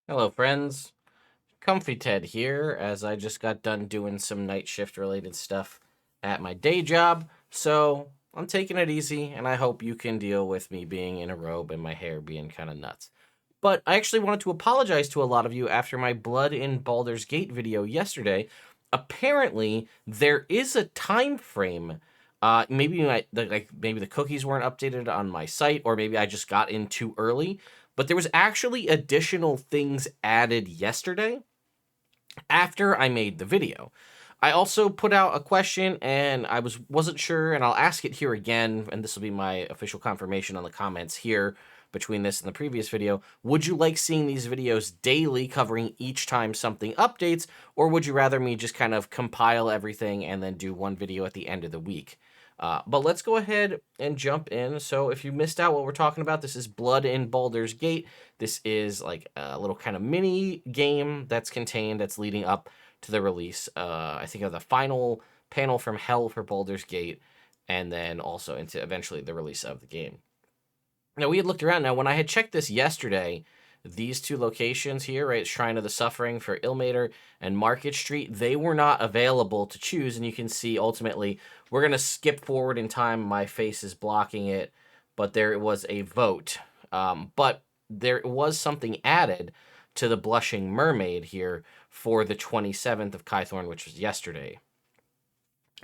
Hello, friends. Comfy Ted here, as I just got done doing some night shift related stuff at my day job. So I'm taking it easy, and I hope you can deal with me being in a robe and my hair being kind of nuts. But I actually wanted to apologize to a lot of you after my Blood in Baldur's Gate video yesterday. Apparently, there is a time frame. Maybe the cookies weren't updated on my site, or maybe I just got in too early. But there was actually additional things added yesterday after I made the video. I also put out a question and I wasn't sure, and I'll ask it here again, and this will be my official confirmation on the comments here between this and the previous video. Would you like seeing these videos daily covering each time something updates, or would you rather me just kind of compile everything and then do one video at the end of the week? But let's go ahead and jump in. So if you missed out what we're talking about, this is Blood in Baldur's Gate. This is like a little kind of mini game that's leading up to the release, I think, of the final panel from Hell for Baldur's Gate, and then also into eventually the release of the game. Now, we had looked around. Now, when I had checked this yesterday, these two locations here, right, Shrine of the Suffering for Ilmater and Market Street, they were not available to choose. And you can see, ultimately, we're going to skip forward in time. My face is blocking it, but there was a vote. But there was something added to the Blushing Mermaid here for the 27th of Kythorn, which was yesterday.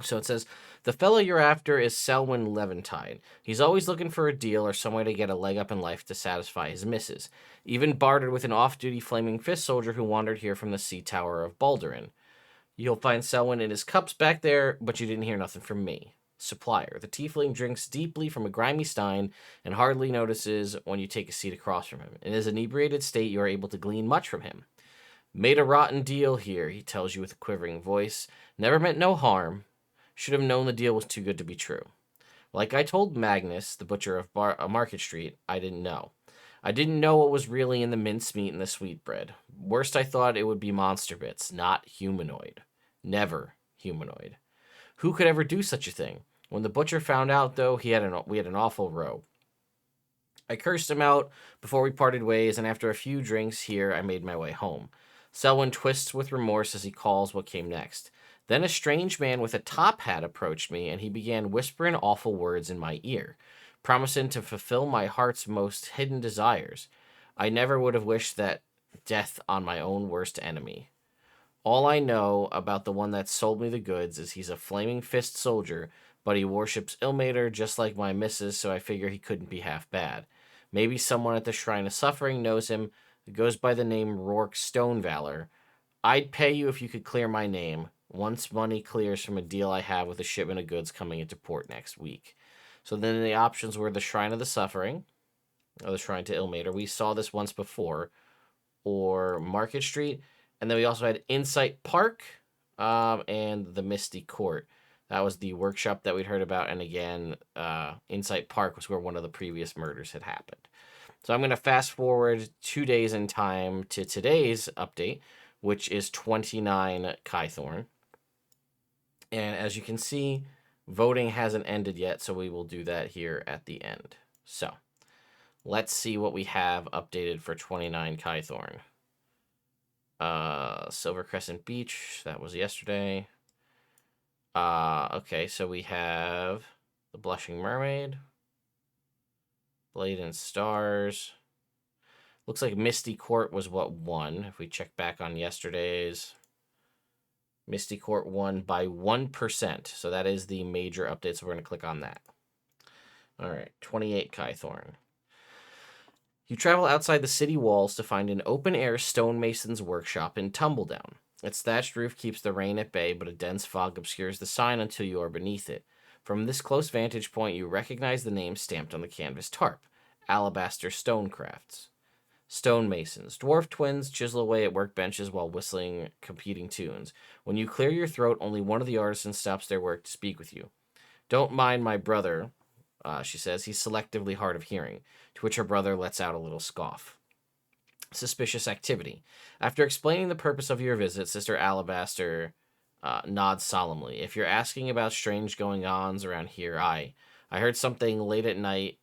So it says, the fellow you're after is Selwyn Levantine. He's always looking for a deal or some way to get a leg up in life to satisfy his misses. Even bartered with an off-duty Flaming Fist soldier who wandered here from the Sea Tower of Baldurin. You'll find Selwyn in his cups back there, but you didn't hear nothing from me. Supplier. The tiefling drinks deeply from a grimy stein and hardly notices when you take a seat across from him. In his inebriated state, you are able to glean much from him. Made a rotten deal here, he tells you with a quivering voice. Never meant no harm. Should have known the deal was too good to be true. Like I told Magnus, the butcher of Market Street, I didn't know. I didn't know what was really in the mincemeat and the sweetbread. Worst, I thought it would be monster bits, not humanoid. Never humanoid. Who could ever do such a thing? When the butcher found out, though, we had an awful row. I cursed him out before we parted ways, and after a few drinks here, I made my way home. Selwyn twists with remorse as he calls what came next. Then a strange man with a top hat approached me, and he began whispering awful words in my ear, promising to fulfill my heart's most hidden desires. I never would have wished that death on my own worst enemy. All I know about the one that sold me the goods is he's a Flaming Fist soldier, but he worships Ilmater just like my missus, so I figure he couldn't be half bad. Maybe someone at the Shrine of Suffering knows him. It goes by the name Rourke Stonevalor. I'd pay you if you could clear my name, once money clears from a deal I have with a shipment of goods coming into port next week. So then the options were the Shrine of the Suffering, or the Shrine to Ilmater. We saw this once before, or Market Street. And then we also had Insight Park and the Misty Court. That was the workshop that we'd heard about. And again, Insight Park was where one of the previous murders had happened. So I'm going to fast forward 2 days in time to today's update, which is 29 Kythorn. And as you can see, voting hasn't ended yet, so we will do that here at the end. So let's see what we have updated for 29 Kythorn. Silver Crescent Beach, that was yesterday. Okay, so we have the Blushing Mermaid, Blade and Stars. Looks like Misty Court was what won. If we check back on yesterday's, Misty Court won by 1%. So that is the major update. So we're going to click on that. All right, 28 Kythorn. You travel outside the city walls to find an open-air stonemason's workshop in Tumbledown. Its thatched roof keeps the rain at bay, but a dense fog obscures the sign until you are beneath it. From this close vantage point, you recognize the name stamped on the canvas tarp, Alabaster Stonecrafts. Stonemasons, dwarf twins, chisel away at workbenches while whistling competing tunes. When you clear your throat, only one of the artisans stops their work to speak with you. Don't mind my brother, she says. He's selectively hard of hearing, to which her brother lets out a little scoff. Suspicious activity. After explaining the purpose of your visit, Sister Alabaster nods solemnly. If you're asking about strange going-ons around here, I heard something late at night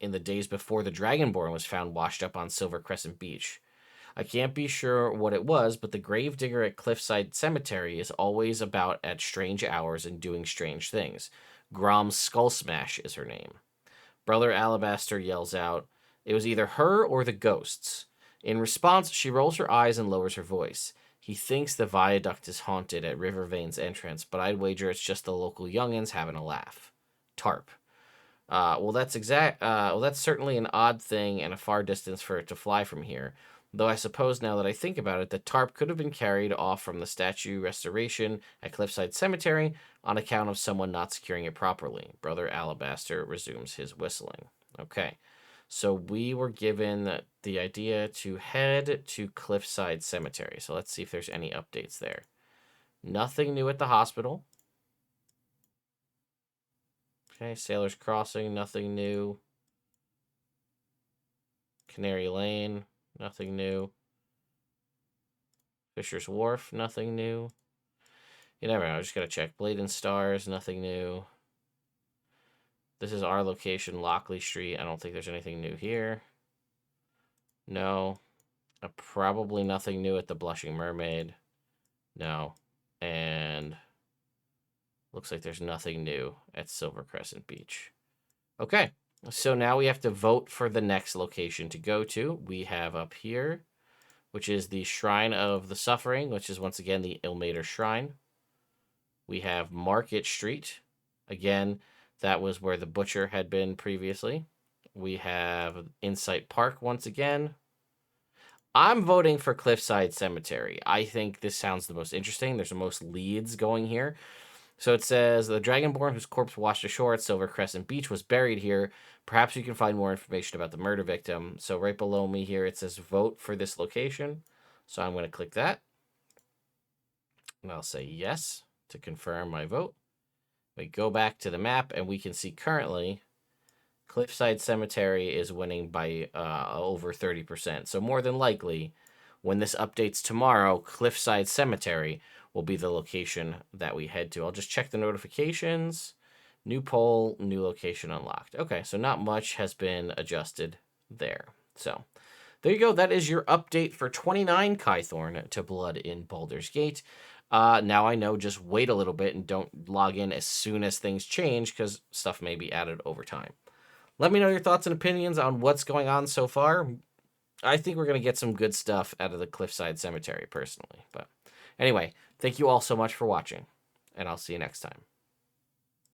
in the days before the Dragonborn was found washed up on Silver Crescent Beach. I can't be sure what it was, but the gravedigger at Cliffside Cemetery is always about at strange hours and doing strange things. Grom's Skull Smash is her name. Brother Alabaster yells out, "It was either her or the ghosts." In response, she rolls her eyes and lowers her voice. He thinks the viaduct is haunted at Rivervane's entrance, but I'd wager it's just the local youngins having a laugh. Tarp. Well, that's certainly an odd thing and a far distance for it to fly from here. Though I suppose now that I think about it, the tarp could have been carried off from the statue restoration at Cliffside Cemetery on account of someone not securing it properly. Brother Alabaster resumes his whistling. Okay, so we were given the idea to head to Cliffside Cemetery. So let's see if there's any updates there. Nothing new at the hospital. Okay, Sailor's Crossing, nothing new. Canary Lane, nothing new. Fisher's Wharf, nothing new. You never know, I just gotta check. Blade and Stars, nothing new. This is our location, Lockley Street. I don't think there's anything new here. No. Probably nothing new at the Blushing Mermaid. No. And looks like there's nothing new at Silver Crescent Beach. Okay, so now we have to vote for the next location to go to. We have up here, which is the Shrine of the Suffering, which is once again the Ilmater Shrine. We have Market Street. Again, that was where the butcher had been previously. We have Insight Park once again. I'm voting for Cliffside Cemetery. I think this sounds the most interesting. There's the most leads going here. So it says, the Dragonborn whose corpse washed ashore at Silver Crescent Beach was buried here. Perhaps you can find more information about the murder victim. So right below me here, it says vote for this location. So I'm going to click that. And I'll say yes to confirm my vote. We go back to the map and we can see currently Cliffside Cemetery is winning by over 30%. So more than likely, when this updates tomorrow, Cliffside Cemetery will be the location that we head to. I'll just check the notifications. New poll, new location unlocked. Okay, so not much has been adjusted there. So there you go. That is your update for 29 Kythorn to Blood in Baldur's Gate. Now I know, just wait a little bit and don't log in as soon as things change because stuff may be added over time. Let me know your thoughts and opinions on what's going on so far. I think we're going to get some good stuff out of the Cliffside Cemetery, personally. But anyway, thank you all so much for watching, and I'll see you next time.